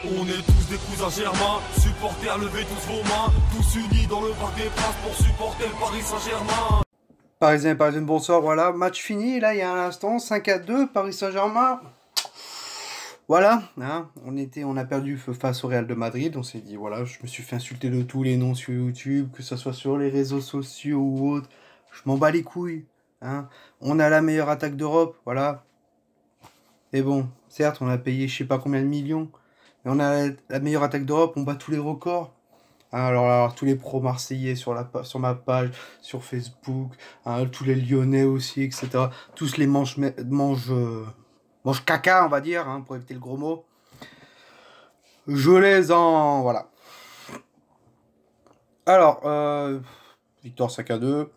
On est tous des cousins germains, supporters, levez tous vos mains, tous unis dans le Parc des Princes pour supporter le Paris Saint-Germain. Parisiens et Parisiennes, bonsoir, voilà, match fini, là il y a un instant, 5-2, Paris Saint-Germain. Voilà, hein, on a perdu face au Real de Madrid, on s'est dit, voilà, je me suis fait insulter de tous les noms sur YouTube, que ce soit sur les réseaux sociaux ou autres, je m'en bats les couilles, hein. On a la meilleure attaque d'Europe, voilà. Et bon, certes, on a payé je sais pas combien de millions, mais on a la meilleure attaque d'Europe, on bat tous les records. Alors, tous les pros marseillais sur ma page, sur Facebook, hein, tous les Lyonnais aussi, etc. Tous les mange caca, on va dire, hein, pour éviter le gros mot. Je les en... Voilà. Alors, victoire 5-2.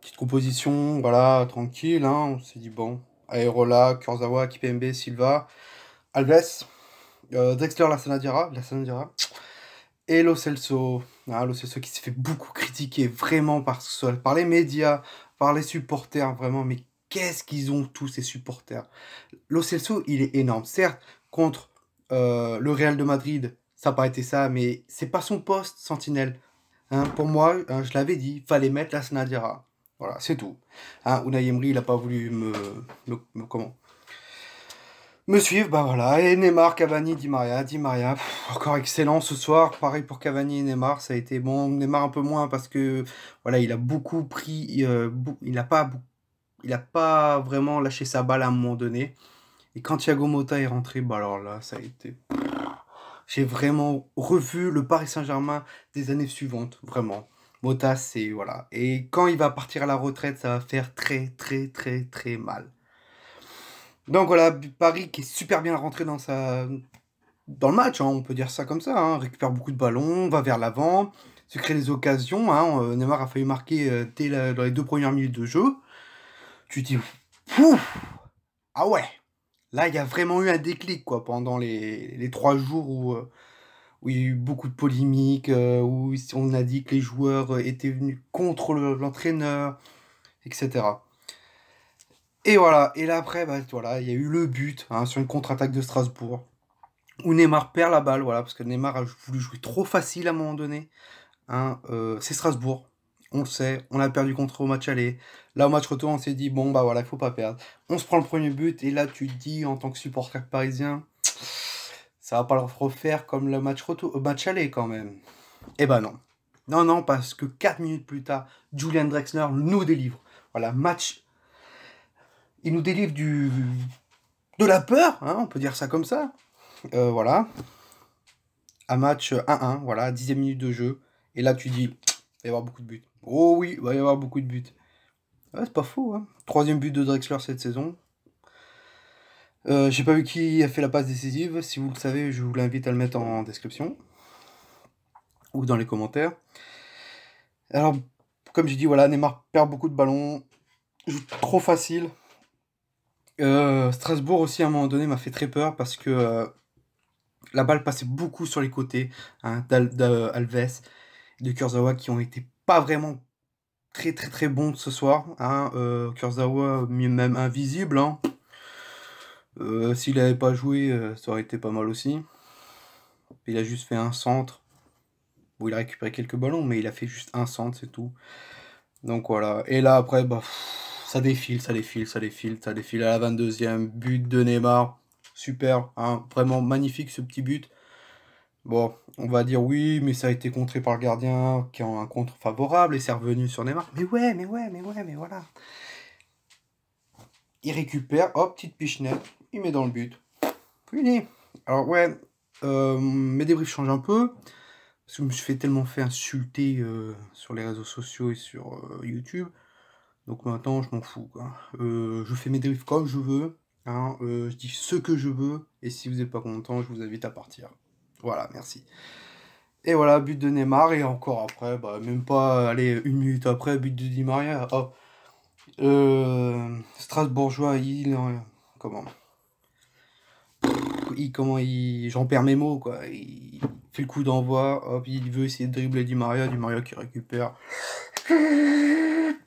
Petite composition, voilà, tranquille, hein. On s'est dit, bon, Areola, Kurzawa, Kipembe, Silva, Alves, Drexler, Lassana Diarra. Et Lo Celso, Lo Celso qui s'est fait beaucoup critiquer vraiment par les médias, par les supporters, vraiment, mais qu'est-ce qu'ils ont tous ces supporters. Lo Celso, il est énorme, certes, contre le Real de Madrid, ça n'a pas été ça, mais c'est pas son poste, sentinelle. Hein, pour moi, hein, je l'avais dit, fallait mettre la Snadira. Voilà, c'est tout. Hein, Unai Emery, il n'a pas voulu me suivre, bah voilà, et Neymar, Cavani, Di Maria, encore excellent ce soir, pareil pour Cavani et Neymar, ça a été bon, Neymar un peu moins parce que, voilà, il a beaucoup pris, il a pas vraiment lâché sa balle à un moment donné, et quand Thiago Motta est rentré, bah alors là, ça a été, j'ai vraiment revu le Paris Saint-Germain des années suivantes, vraiment. Motta, c'est, voilà, et quand il va partir à la retraite, ça va faire très, très, très, très mal. Donc voilà, Paris qui est super bien rentré dans le match, hein, on peut dire ça comme ça, hein, récupère beaucoup de ballons, va vers l'avant, se crée des occasions, hein, Neymar a failli marquer dans les 2 premières minutes de jeu. Tu te dis, pouf, ah ouais, là il y a vraiment eu un déclic quoi, pendant les 3 jours où il y a eu beaucoup de polémiques, où on a dit que les joueurs étaient venus contre l'entraîneur, etc. Et voilà, et là après, bah, voilà, il y a eu le but, hein, sur une contre-attaque de Strasbourg, où Neymar perd la balle, voilà, parce que Neymar a voulu jouer trop facile à un moment donné. Hein, c'est Strasbourg, on le sait, on a perdu contre au match aller. Là, au match retour, on s'est dit, bon, bah voilà, il faut pas perdre. On se prend le premier but, et là, tu te dis, en tant que supporter parisien, ça va pas le refaire comme le match retour, match aller quand même. Eh ben non. Non, non, parce que 4 minutes plus tard, Julian Drexler nous délivre. Voilà, match. Il nous délivre de la peur, hein, on peut dire ça comme ça. Voilà. Un match 1-1, voilà, 10e minute de jeu. Et là, tu dis, il va y avoir beaucoup de buts. Oh oui, il va y avoir beaucoup de buts. Ouais, c'est pas faux, hein. 3e but de Drexler cette saison. J'ai pas vu qui a fait la passe décisive. Si vous le savez, je vous l'invite à le mettre en description. Ou dans les commentaires. Alors, comme j'ai dit, voilà, Neymar perd beaucoup de ballons. Joue trop facile. Strasbourg aussi, à un moment donné, m'a fait très peur parce que la balle passait beaucoup sur les côtés, hein, d'Alves, de Kurzawa, qui ont été pas vraiment très très très bons ce soir. Hein, Kurzawa, même invisible. Hein. S'il n'avait pas joué, ça aurait été pas mal aussi. Il a juste fait un centre. Bon, il a récupéré quelques ballons, mais il a fait juste un centre, c'est tout. Donc voilà. Et là, après, bah, ça défile à la 22e. But de Neymar. Super, hein, vraiment magnifique ce petit but. Bon, on va dire oui, mais ça a été contré par le gardien qui a un contre favorable et c'est revenu sur Neymar. Mais voilà. Il récupère, hop, petite pichenette, il met dans le but. Fini. Alors ouais, mes débriefs changent un peu. Parce que je me suis tellement fait insulter sur les réseaux sociaux et sur YouTube. Donc maintenant, je m'en fous, quoi. Je fais mes débriefs comme je veux. Hein, je dis ce que je veux. Et si vous n'êtes pas content, je vous invite à partir. Voilà, merci. Et voilà, but de Neymar. Et encore après, bah, même pas, allez, 1 minute après, but de Di Maria. Hop. Strasbourgeois, comment j'en perds mes mots, quoi. Il fait le coup d'envoi, hop, il veut essayer de dribbler Di Maria qui récupère.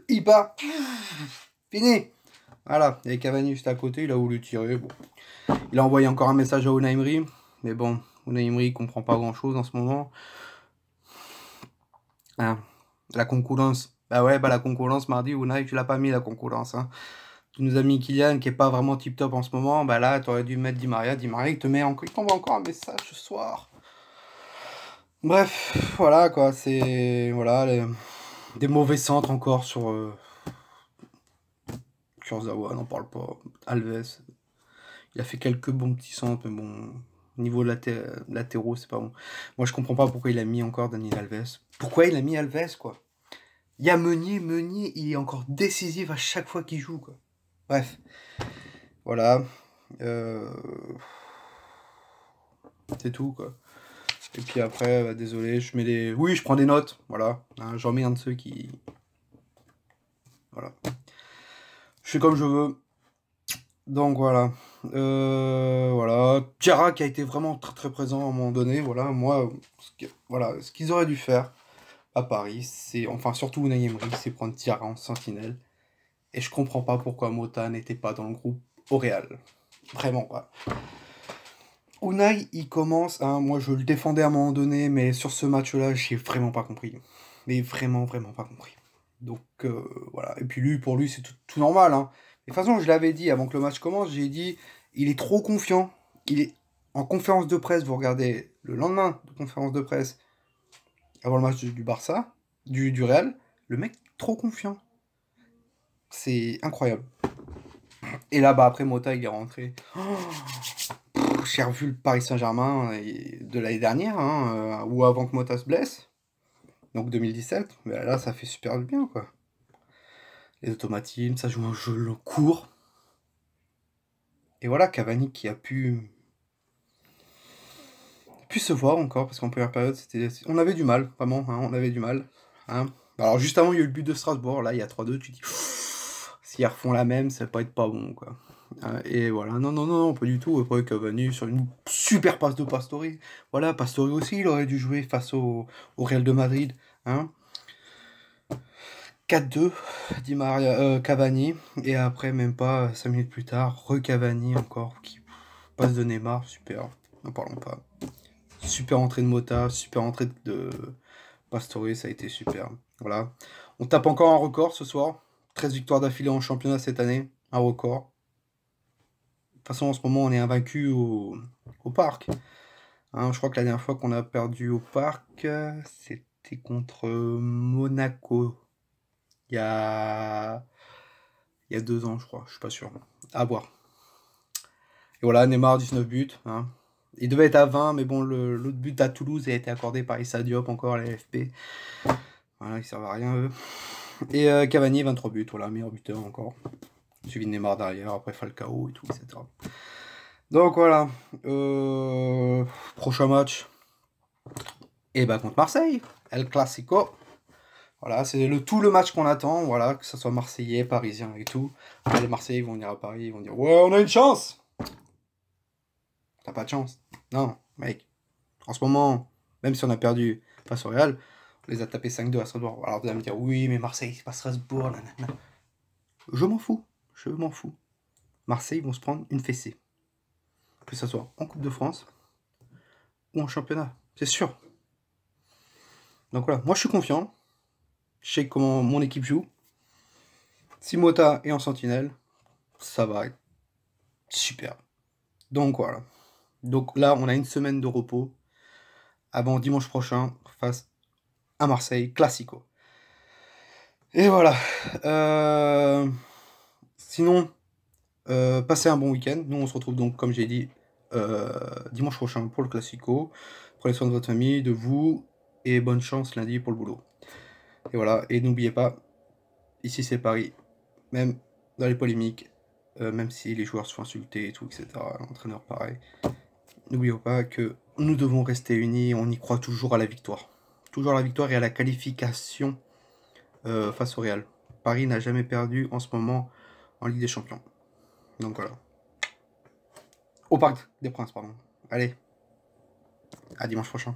Il part. Fini. Voilà, il y avait Cavani juste à côté, il a voulu tirer. Bon. Il a envoyé encore un message à Unai Emery, mais bon, Unai Emery comprend pas grand-chose en ce moment. Hein, la concurrence. Bah ouais, bah la concurrence, mardi, Unai, tu l'as pas mis, la concurrence. Hein. Tu nous as mis Kylian, qui est pas vraiment tip-top en ce moment. Bah là, tu aurais dû mettre Di Maria. Di Maria, il t'envoie encore un message ce soir. Bref, voilà, quoi. C'est... Voilà, des mauvais centres encore sur... Kurzawa, n'en parle pas. Alves, il a fait quelques bons petits centres, mais bon, niveau latéraux, c'est pas bon. Moi, je comprends pas pourquoi il a mis encore Daniel Alves. Pourquoi il a mis Alves, quoi. Il y a Meunier, il est encore décisif à chaque fois qu'il joue, quoi. Bref, voilà. C'est tout, quoi. Et puis après, bah, désolé, je mets des... Oui, je prends des notes, voilà. Hein, j'en mets un de ceux qui... Voilà. Je fais comme je veux. Donc voilà. Voilà. Diarra qui a été vraiment très très présent à un moment donné. Voilà, moi, ce qu'ils auraient dû faire à Paris, c'est, enfin surtout Unai Emery, c'est prendre Diarra en sentinelle. Et je comprends pas pourquoi Mota n'était pas dans le groupe au Real. Vraiment pas. Unai, il commence, hein, moi je le défendais à un moment donné, mais sur ce match-là, j'ai vraiment pas compris. Mais vraiment pas compris. Donc voilà. Et puis lui, pour lui, c'est tout normal. Hein. De toute façon, je l'avais dit avant que le match commence, j'ai dit, il est trop confiant. Il est en conférence de presse, vous regardez le lendemain de conférence de presse, avant le match du Barça, du Real, le mec trop confiant. C'est incroyable. Et là, bah après Mota, il est rentré. J'ai revu le Paris Saint-Germain de l'année dernière, hein, ou avant que Mota se blesse. Donc 2017. Mais là, ça fait super du bien, quoi. Les automatismes, ça joue un jeu court. Et voilà, Cavani qui a pu se voir encore, parce qu'en première période, on avait du mal, vraiment, hein, on avait du mal. Hein. Alors juste avant, il y a eu le but de Strasbourg, là, il y a 3-2, tu te dis, s'ils refont la même, ça va pas être pas bon, quoi. Et voilà, non, pas du tout. Après, Cavani sur une super passe de Pastore. Voilà, Pastore aussi, il aurait dû jouer face au Real de Madrid. Hein. 4-2, Di Maria, Cavani, et après, même pas 5 minutes plus tard, Cavani encore, qui passe de Neymar, super, n'en parlons pas. Super entrée de Mota, super entrée de Pastore, ça a été super. Voilà. On tape encore un record ce soir, 13 victoires d'affilée en championnat cette année, un record. De toute façon, en ce moment, on est invaincu au parc. Hein, je crois que la dernière fois qu'on a perdu au parc, c'était contre Monaco. Il y a 2 ans, je crois. Je suis pas sûr. À voir. Et voilà, Neymar, 19 buts. Hein. Il devait être à 20, mais bon, l'autre but à Toulouse a été accordé par Issa Diop, encore à l'AFP. Voilà, ils servent à rien, eux. Et Cavani, 23 buts. Voilà, meilleur buteur encore. Suivi de Neymar derrière, après Falcao et tout, etc. Donc voilà. Prochain match. Et bah contre Marseille. El Clasico. Voilà, c'est le match qu'on attend. Voilà, que ce soit Marseillais, Parisien et tout. Après, les Marseillais vont venir à Paris, ils vont dire ouais, on a une chance. T'as pas de chance. Non, mec. En ce moment, même si on a perdu face au Real, on les a tapés 5-2 à Strasbourg. Alors vous allez me dire oui, mais Marseille, c'est pas Strasbourg. Nanana. Je m'en fous. Marseille vont se prendre une fessée. Que ce soit en Coupe de France ou en championnat. C'est sûr. Donc voilà, moi je suis confiant. Je sais comment mon équipe joue. Si Mota est en sentinelle, ça va être super. Donc voilà. Donc là, on a une semaine de repos avant dimanche prochain face à Marseille, Classico. Et voilà. Sinon, passez un bon week-end. Nous, on se retrouve donc, comme j'ai dit, dimanche prochain pour le Classico. Prenez soin de votre famille, de vous, et bonne chance lundi pour le boulot. Et voilà, et n'oubliez pas, ici c'est Paris, même dans les polémiques, même si les joueurs se font insulter et tout, etc., l'entraîneur pareil, n'oublions pas que nous devons rester unis, on y croit toujours à la victoire. Toujours à la victoire et à la qualification face au Real. Paris n'a jamais perdu en ce moment en Ligue des Champions. Donc voilà. Au Parc des Princes, pardon. Allez, à dimanche prochain.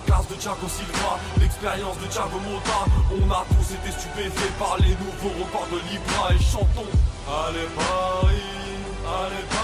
Classe de Thiago Silva, l'expérience de Thiago Motta. On a tous été stupéfaits par les nouveaux records de Libra et chantons. Allez Paris, allez Paris.